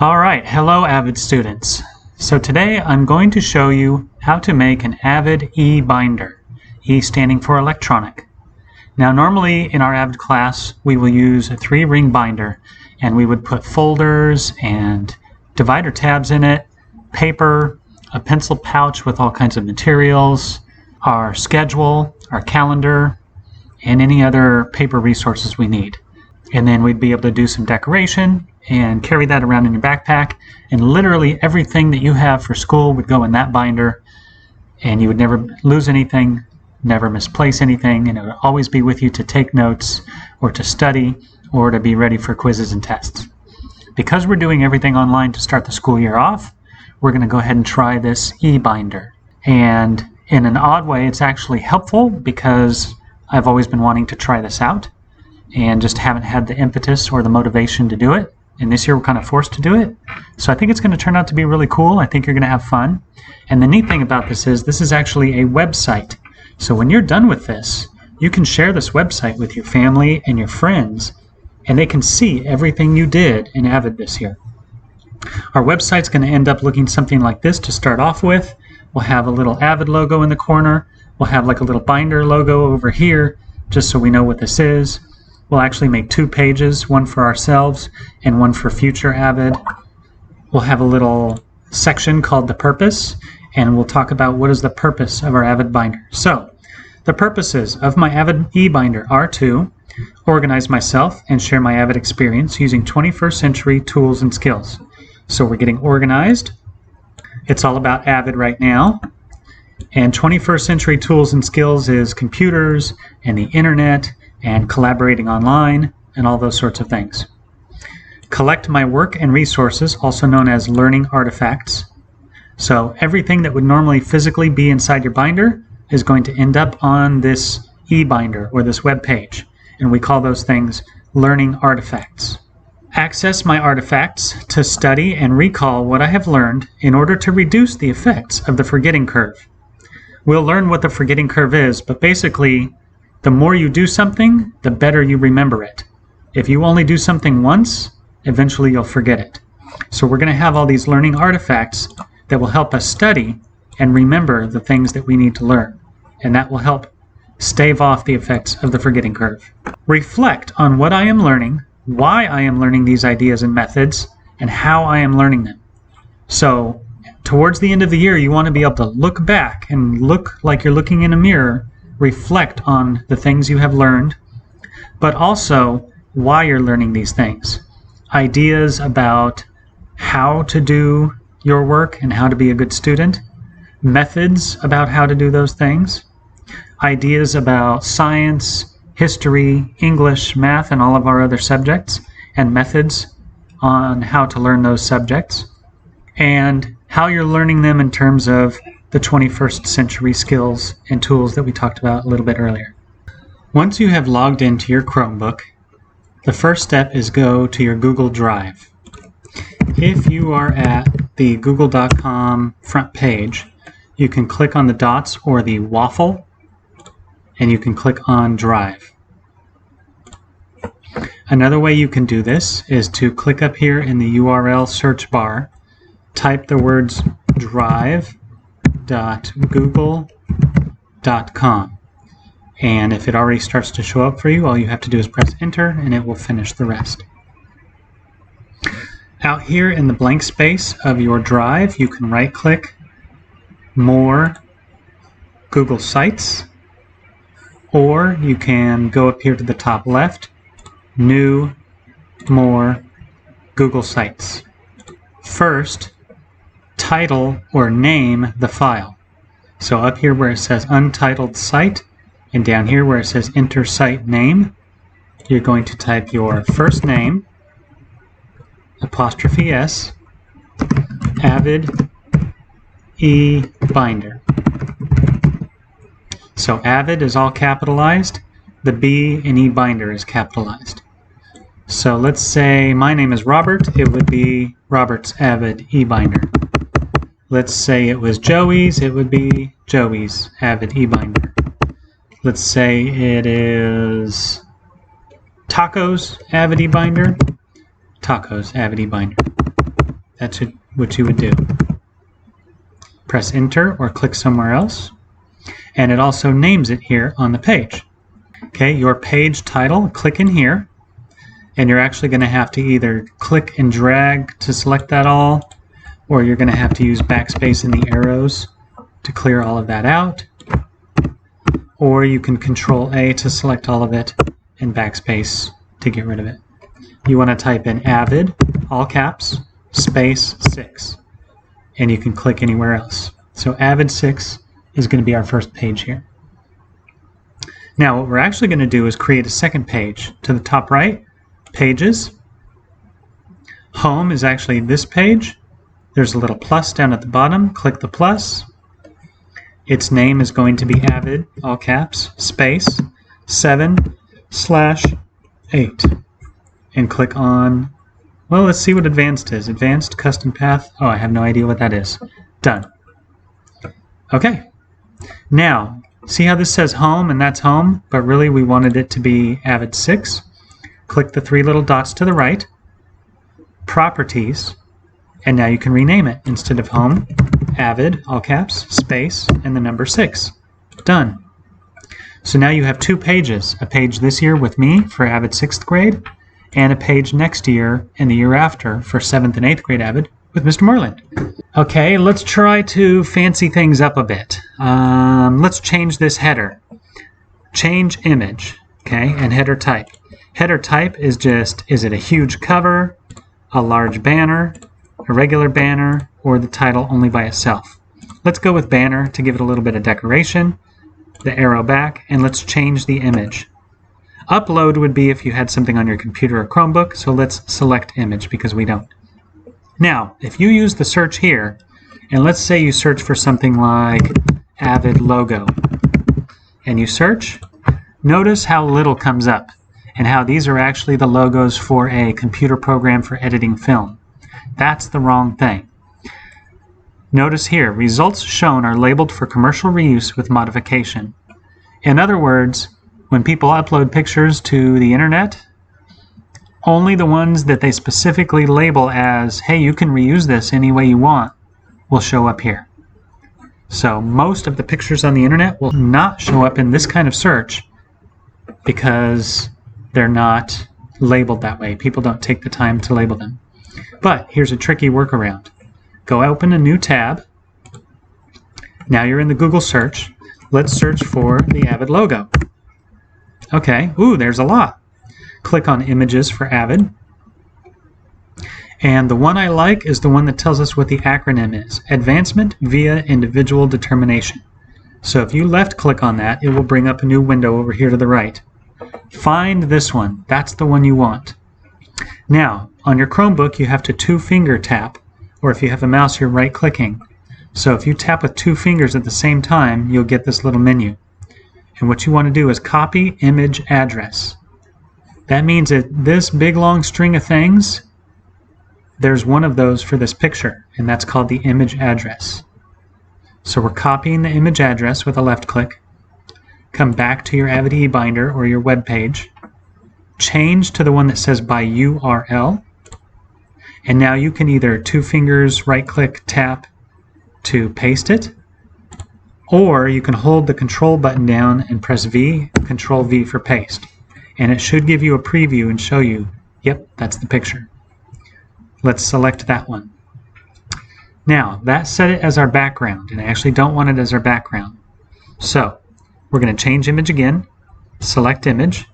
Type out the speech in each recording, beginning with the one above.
Alright, hello AVID students. So today I'm going to show you how to make an AVID eBinder, E standing for electronic. Now normally in our AVID class we will use a 3-ring binder and we would put folders and divider tabs in it, paper, a pencil pouch with all kinds of materials, our schedule, our calendar, and any other paper resources we need. And then we'd be able to do some decoration and carry that around in your backpack, and literally everything that you have for school would go in that binder, and you would never lose anything, never misplace anything, and it would always be with you to take notes or to study or to be ready for quizzes and tests. Because we're doing everything online to start the school year off, we're going to go ahead and try this eBinder. And in an odd way, it's actually helpful because I've always been wanting to try this out and just haven't had the impetus or the motivation to do it. And this year we're kind of forced to do it. So I think it's going to turn out to be really cool. I think you're going to have fun. And the neat thing about this is actually a website. So when you're done with this, you can share this website with your family and your friends, and they can see everything you did in AVID this year. Our website's going to end up looking something like this to start off with. We'll have a little AVID logo in the corner. We'll have like a little binder logo over here, just so we know what this is. We'll actually make 2 pages, one for ourselves and one for future AVID. We'll have a little section called the purpose, and we'll talk about what is the purpose of our AVID binder. So, the purposes of my AVID eBinder are to organize myself and share my AVID experience using 21st century tools and skills. So we're getting organized. It's all about AVID right now. And 21st century tools and skills is computers and the internet and collaborating online, and all those sorts of things. Collect my work and resources, also known as learning artifacts. So everything that would normally physically be inside your binder is going to end up on this eBinder or this web page, and we call those things learning artifacts. Access my artifacts to study and recall what I have learned in order to reduce the effects of the forgetting curve. We'll learn what the forgetting curve is, but basically the more you do something, the better you remember it. If you only do something once, eventually you'll forget it. So we're going to have all these learning artifacts that will help us study and remember the things that we need to learn. And that will help stave off the effects of the forgetting curve. Reflect on what I am learning, why I am learning these ideas and methods, and how I am learning them. So towards the end of the year, you want to be able to look back and look like you're looking in a mirror, reflect on the things you have learned, but also why you're learning these things. Ideas about how to do your work and how to be a good student, methods about how to do those things, ideas about science, history, English, math, and all of our other subjects, and methods on how to learn those subjects, and how you're learning them in terms of the 21st century skills and tools that we talked about a little bit earlier. Once you have logged into your Chromebook, the first step is go to your Google Drive. If you are at the google.com front page, you can click on the dots or the waffle, and you can click on Drive. Another way you can do this is to click up here in the URL search bar, type the words drive.google.com, and if it already starts to show up for you, all you have to do is press enter and it will finish the rest. Out here in the blank space of your drive, you can right click More Google Sites, or you can go up here to the top left, New More Google Sites. First, title or name the file. So up here where it says untitled site, and down here where it says enter site name, you're going to type your first name, '(s), AVID eBinder. So AVID is all capitalized, the B in eBinder is capitalized. So let's say my name is Robert, it would be Robert's AVID eBinder. Let's say it was Joey's, it would be Joey's AVID eBinder. Let's say it is Taco's AVID eBinder, Taco's AVID eBinder. That's what you would do. Press enter or click somewhere else. And it also names it here on the page. Okay, your page title, click in here. And you're actually going to have to either click and drag to select that all, or you're going to have to use backspace and the arrows to clear all of that out. Or you can Control A to select all of it and backspace to get rid of it. You want to type in AVID, all caps, space 6. And you can click anywhere else. So AVID 6 is going to be our first page here. Now what we're actually going to do is create a second page. To the top right, Pages. Home is actually this page. There's a little plus down at the bottom. Click the plus. Its name is going to be AVID, all caps, space 7/8. And click on, well, let's see what advanced is. Advanced custom path. Oh, I have no idea what that is. Done. Okay. Now, see how this says home and that's home, but really we wanted it to be AVID 6. Click the 3 little dots to the right, Properties, and now you can rename it. Instead of home, AVID, all caps, space, and the number 6. Done. So now you have 2 pages, a page this year with me for AVID 6th grade, and a page next year and the year after for 7th and 8th grade AVID with Mr. Moreland. Okay, let's try to fancy things up a bit. Let's change this header. Change image, okay, and header type. Header type is just, is it a huge cover, a large banner, a regular banner, or the title only by itself? Let's go with banner to give it a little bit of decoration, the arrow back, and let's change the image. Upload would be if you had something on your computer or Chromebook, so let's select image because we don't. Now, if you use the search here, and let's say you search for something like AVID logo, and you search, notice how little comes up, and how these are actually the logos for a computer program for editing film. That's the wrong thing. Notice here, results shown are labeled for commercial reuse with modification. In other words, when people upload pictures to the internet, only the ones that they specifically label as, hey, you can reuse this any way you want, will show up here. So most of the pictures on the internet will not show up in this kind of search because they're not labeled that way. People don't take the time to label them. But here's a tricky workaround. Go open a new tab. Now you're in the Google search. Let's search for the AVID logo. Okay, ooh, there's a lot. Click on Images for AVID. And the one I like is the one that tells us what the acronym is. Advancement via Individual Determination. So if you left click on that, it will bring up a new window over here to the right. Find this one. That's the one you want. Now, on your Chromebook, you have to 2-finger tap, or if you have a mouse, you're right-clicking. So if you tap with 2 fingers at the same time, you'll get this little menu. And what you want to do is copy image address. That means that this big long string of things, there's one of those for this picture, and that's called the image address. So we're copying the image address with a left click. Come back to your AVID eBinder or your web page. Change to the one that says by URL. And now you can either 2 fingers, right click, tap to paste it, or you can hold the control button down and press V, Control V for paste. And it should give you a preview and show you, yep, that's the picture. Let's select that one. Now, that set it as our background, and I actually don't want it as our background. So, we're going to change image again, select image.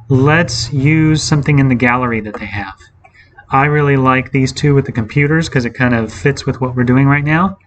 Let's use something in the gallery that they have. I really like these two with the computers because it kind of fits with what we're doing right now.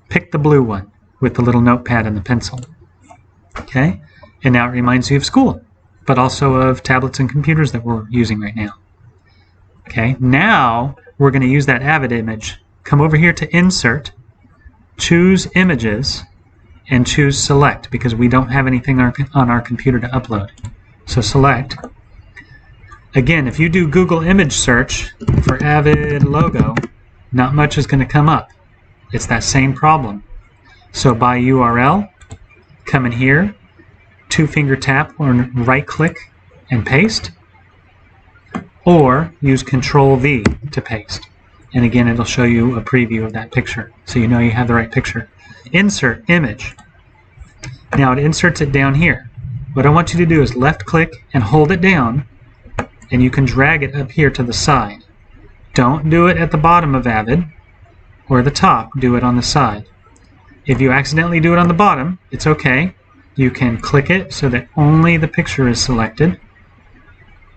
Pick the blue one with the little notepad and the pencil. Okay, and now it reminds you of school, but also of tablets and computers that we're using right now. Okay, now we're going to use that AVID image. Come over here to Insert, choose Images, and choose Select because we don't have anything on our computer to upload. So select. Again, if you do Google image search for AVID logo, not much is going to come up. It's that same problem. So by URL, come in here, 2-finger tap or right click and paste, or use Control V to paste. And again, it'll show you a preview of that picture, so you know you have the right picture. Insert image. Now it inserts it down here. What I want you to do is left click and hold it down, and you can drag it up here to the side. Don't do it at the bottom of Avid or the top, do it on the side. If you accidentally do it on the bottom, it's okay. You can click it so that only the picture is selected.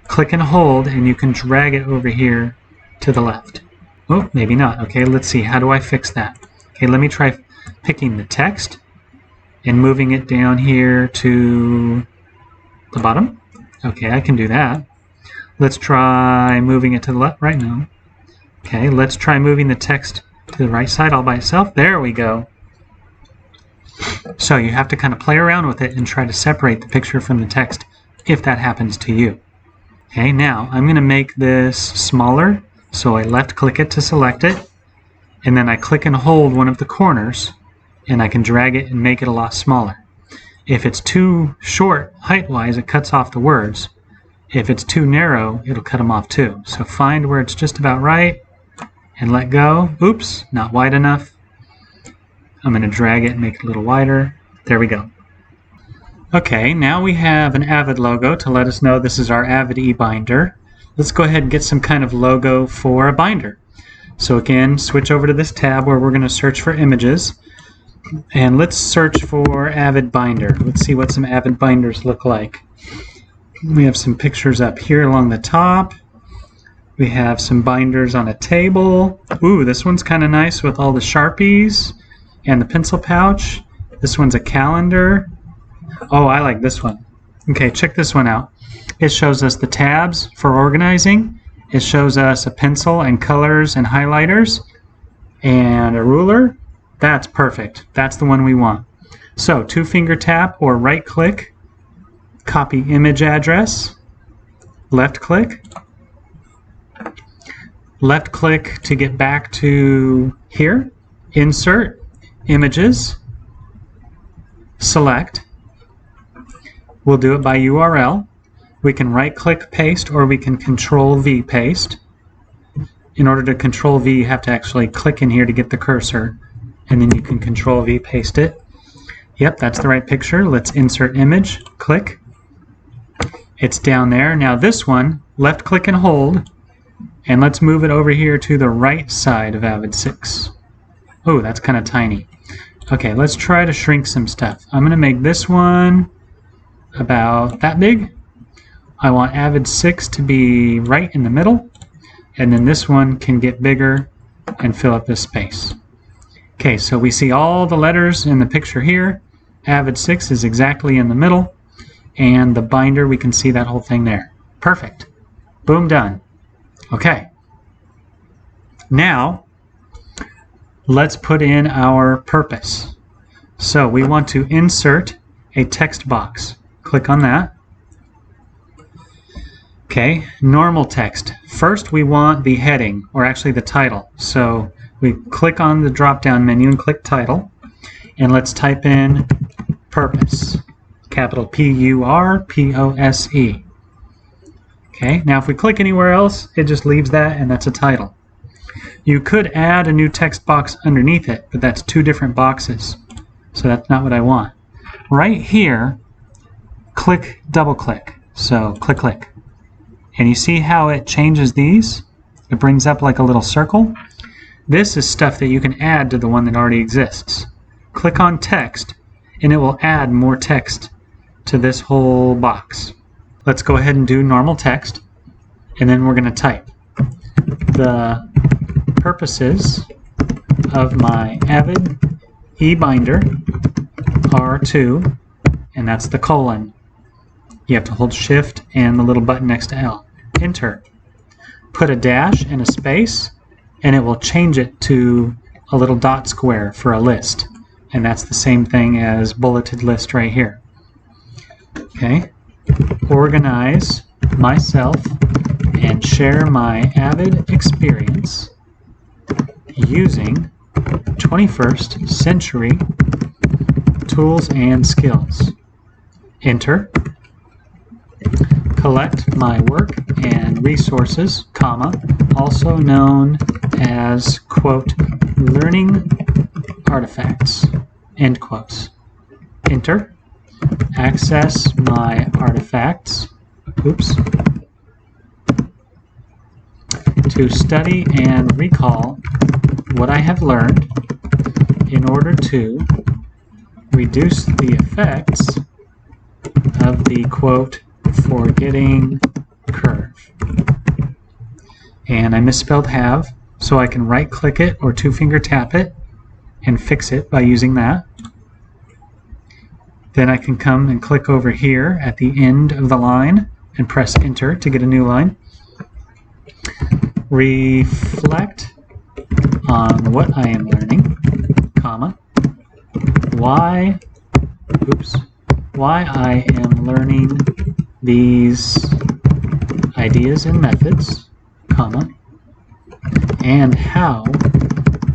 Click and hold, and you can drag it over here to the left. Oh, maybe not. Okay, let's see. How do I fix that? Okay, let me try picking the text and moving it down here to the bottom. Okay, I can do that. Let's try moving it to the left right now. Okay, let's try moving the text to the right side all by itself. There we go. So you have to kind of play around with it and try to separate the picture from the text if that happens to you. Okay, now I'm going to make this smaller. So I left click it to select it, and then I click and hold one of the corners, and I can drag it and make it a lot smaller. If it's too short height-wise, it cuts off the words. If it's too narrow, it'll cut them off too. So find where it's just about right and let go. Oops, not wide enough. I'm going to drag it and make it a little wider. There we go. Okay, now we have an Avid logo to let us know this is our Avid eBinder. Let's go ahead and get some kind of logo for a binder. So again, switch over to this tab where we're going to search for images. And let's search for Avid binder. Let's see what some Avid binders look like. We have some pictures up here along the top. We have some binders on a table. Ooh, this one's kind of nice with all the Sharpies and the pencil pouch. This one's a calendar. Oh, I like this one. Okay, check this one out. It shows us the tabs for organizing. It shows us a pencil and colors and highlighters and a ruler. That's perfect. That's the one we want. So 2-finger tap or right click, copy image address, left click to get back to here, insert, images, select. We'll do it by URL. We can right click paste or we can control V paste. In order to control V, you have to actually click in here to get the cursor, and then you can control V paste it. Yep, that's the right picture. Let's insert image, click. It's down there. Now this one, left click and hold, and let's move it over here to the right side of Avid 6. Oh, that's kind of tiny. Okay, let's try to shrink some stuff. I'm going to make this one about that big. I want Avid 6 to be right in the middle, and then this one can get bigger and fill up this space. Okay, so we see all the letters in the picture here. Avid 6 is exactly in the middle, and the binder, we can see that whole thing there. Perfect. Boom, done. Okay. Now, let's put in our purpose. So we want to insert a text box. Click on that. Okay, normal text. First we want the heading, or actually the title. So we click on the drop-down menu and click title, and let's type in purpose, capital P-U-R-P-O-S-E. Okay, now if we click anywhere else, it just leaves that, and that's a title. You could add a new text box underneath it, but that's 2 different boxes, so that's not what I want. Right here, click, double click. So click, click. And you see how it changes these? It brings up like a little circle. This is stuff that you can add to the one that already exists. Click on text, and it will add more text to this whole box. Let's go ahead and do normal text, and then we're going to type. The purposes of my Avid eBinder are to, and that's the colon. You have to hold Shift and the little button next to L. Enter. Put a dash and a space, and it will change it to a little dot square for a list. And that's the same thing as bulleted list right here. Okay. Organize myself and share my Avid experience using 21st century tools and skills. Enter. Collect my work and resources, comma, also known as, quote, learning artifacts, end quotes. Enter. Access my artifacts, oops, to study and recall what I have learned in order to reduce the effects of the, quote, forgetting curve. And I misspelled have, so I can right-click it or two-finger tap it and fix it by using that. Then I can come and click over here at the end of the line and press enter to get a new line. Reflect on what I am learning, comma, why I am learning these ideas and methods, comma, and how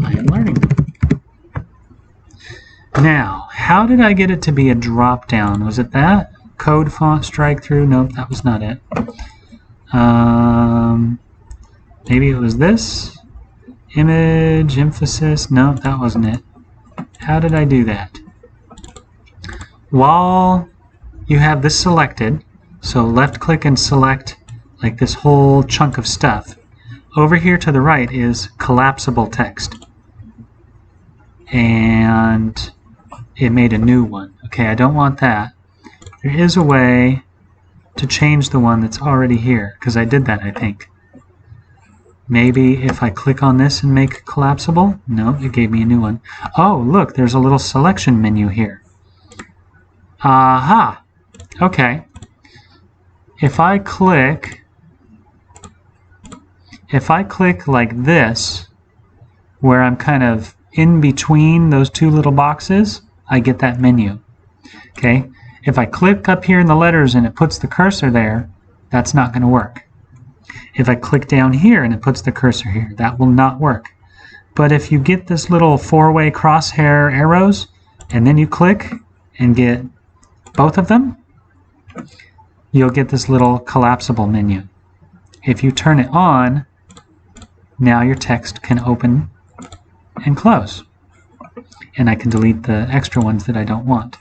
I am learning them. Now, how did I get it to be a drop-down? Was it that? Code font strike through? Nope, that was not it. Maybe it was this. Image, emphasis. No, that wasn't it. How did I do that? While you have this selected, so left click and select like this whole chunk of stuff. Over here to the right is collapsible text. And it made a new one. Okay, I don't want that. There is a way to change the one that's already here, because I did that, I think. Maybe if I click on this and make collapsible? No, it gave me a new one. Oh, look, there's a little selection menu here. Aha! Okay. If I click like this, where I'm kind of in between those two little boxes, I get that menu. Okay? If I click up here in the letters and it puts the cursor there, that's not going to work. If I click down here and it puts the cursor here, that will not work. But if you get this little four-way crosshair arrows, and then you click and get both of them, you'll get this little collapsible menu. If you turn it on, now your text can open and close. And I can delete the extra ones that I don't want.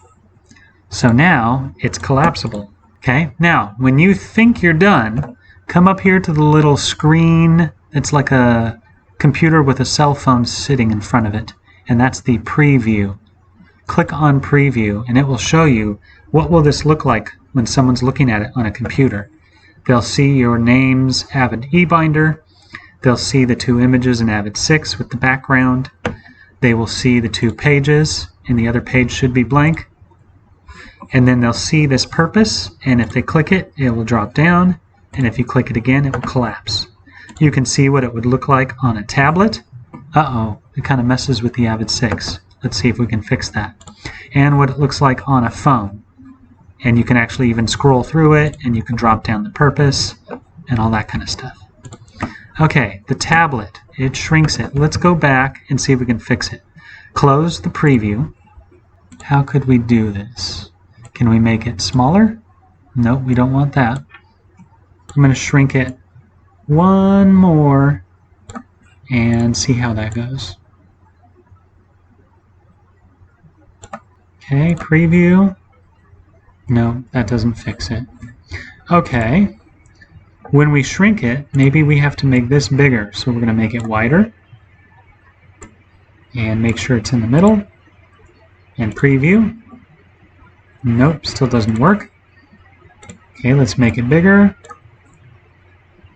So now it's collapsible. Okay? Now, when you think you're done, come up here to the little screen. It's like a computer with a cell phone sitting in front of it. And that's the preview. Click on preview and it will show you what will this look like when someone's looking at it on a computer. They'll see your name's AVID eBinder. They'll see the two images in AVID 6 with the background. They will see the two pages, and the other page should be blank. And then they'll see this purpose, and if they click it, it will drop down, and if you click it again, it will collapse. You can see what it would look like on a tablet. Uh-oh, it kind of messes with the AVID 6. Let's see if we can fix that. And what it looks like on a phone. And you can actually even scroll through it, and you can drop down the purpose, and all that kind of stuff. Okay, the tablet, it shrinks it. Let's go back and see if we can fix it. Close the preview. How could we do this? Can we make it smaller? No, we don't want that. I'm going to shrink it one more and see how that goes. Okay, preview. No, that doesn't fix it. Okay. When we shrink it, maybe we have to make this bigger. So we're going to make it wider. And make sure it's in the middle. And preview. Nope, still doesn't work. Okay, let's make it bigger.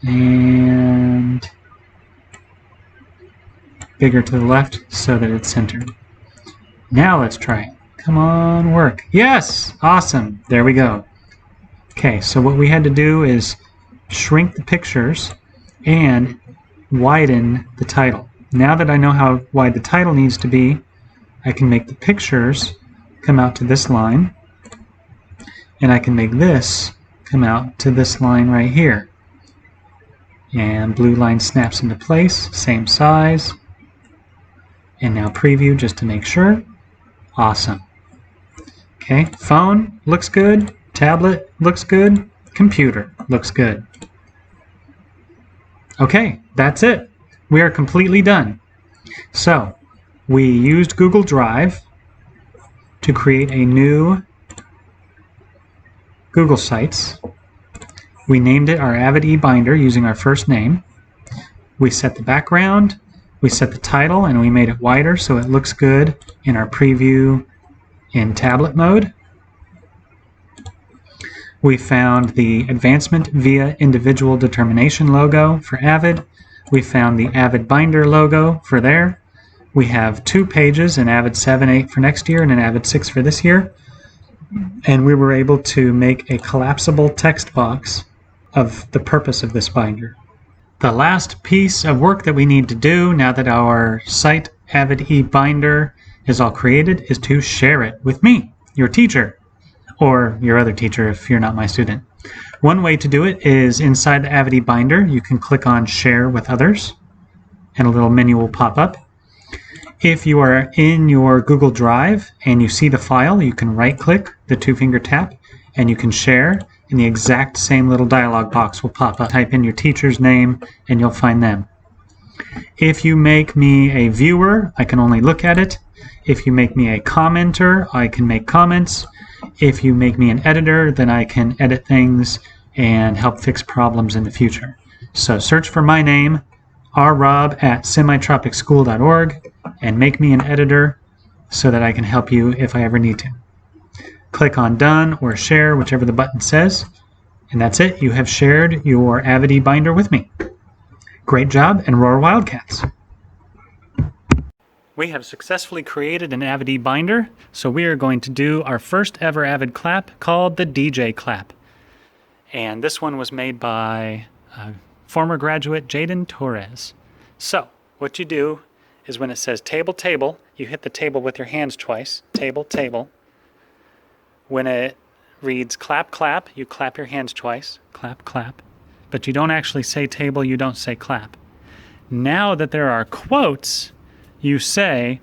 And bigger to the left so that it's centered. Now let's try it. Come on, work. Yes! Awesome. There we go. Okay, so what we had to do is shrink the pictures and widen the title. Now that I know how wide the title needs to be, I can make the pictures come out to this line, and I can make this come out to this line right here. And blue line snaps into place, same size. And now preview just to make sure. Awesome. Okay, phone looks good, tablet looks good, computer looks good. Okay, that's it. we are completely done. So we used Google Drive to create a new Google Sites. We named it our AVID eBinder using our first name. We set the background, we set the title, and we made it wider so it looks good in our preview in tablet mode. We found the advancement via individual determination logo for AVID. We found the AVID binder logo for there. We have 2 pages, an AVID 7.8 for next year and an AVID 6 for this year. And we were able to make a collapsible text box of the purpose of this binder. The last piece of work that we need to do now that our site AVID eBinder is all created is to share it with me, your teacher, or your other teacher if you're not my student. One way to do it is inside the AVID eBinder. You can click on Share with Others, and a little menu will pop up. If you are in your Google Drive and you see the file, you can right-click the 2-finger tap, and you can share, and the exact same little dialog box will pop up. Type in your teacher's name, and you'll find them. If you make me a viewer, I can only look at it. If you make me a commenter, I can make comments. If you make me an editor, then I can edit things and help fix problems in the future. So search for my name, rrob@semitropicschool.org, and make me an editor so that I can help you if I ever need to. Click on Done or Share, whichever the button says, and that's it. You have shared your AVID eBinder with me. Great job, and roar Wildcats! We have successfully created an AVID eBinder, so we are going to do our first ever AVID clap called the DJ clap. And this one was made by former graduate Jaden Torres. So what you do is when it says table, table, you hit the table with your hands twice. Table, table. When it reads clap, clap, you clap your hands twice. Clap, clap. But you don't actually say table, you don't say clap. Now that there are quotes, you say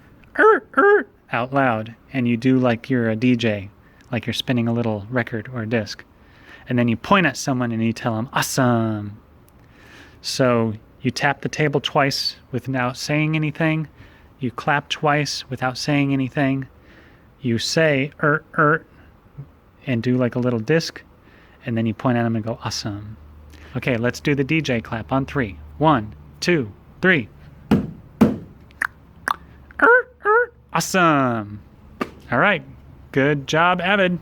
out loud, and you do like you're a DJ, like you're spinning a little record or a disc. And then you point at someone and you tell them, awesome. So you tap the table twice without saying anything. You clap twice without saying anything. You say and do like a little disc, and then you point at them and go, awesome. Okay, let's do the DJ clap on 3. 1, 2, 3. Awesome. All right. Good job, AVID.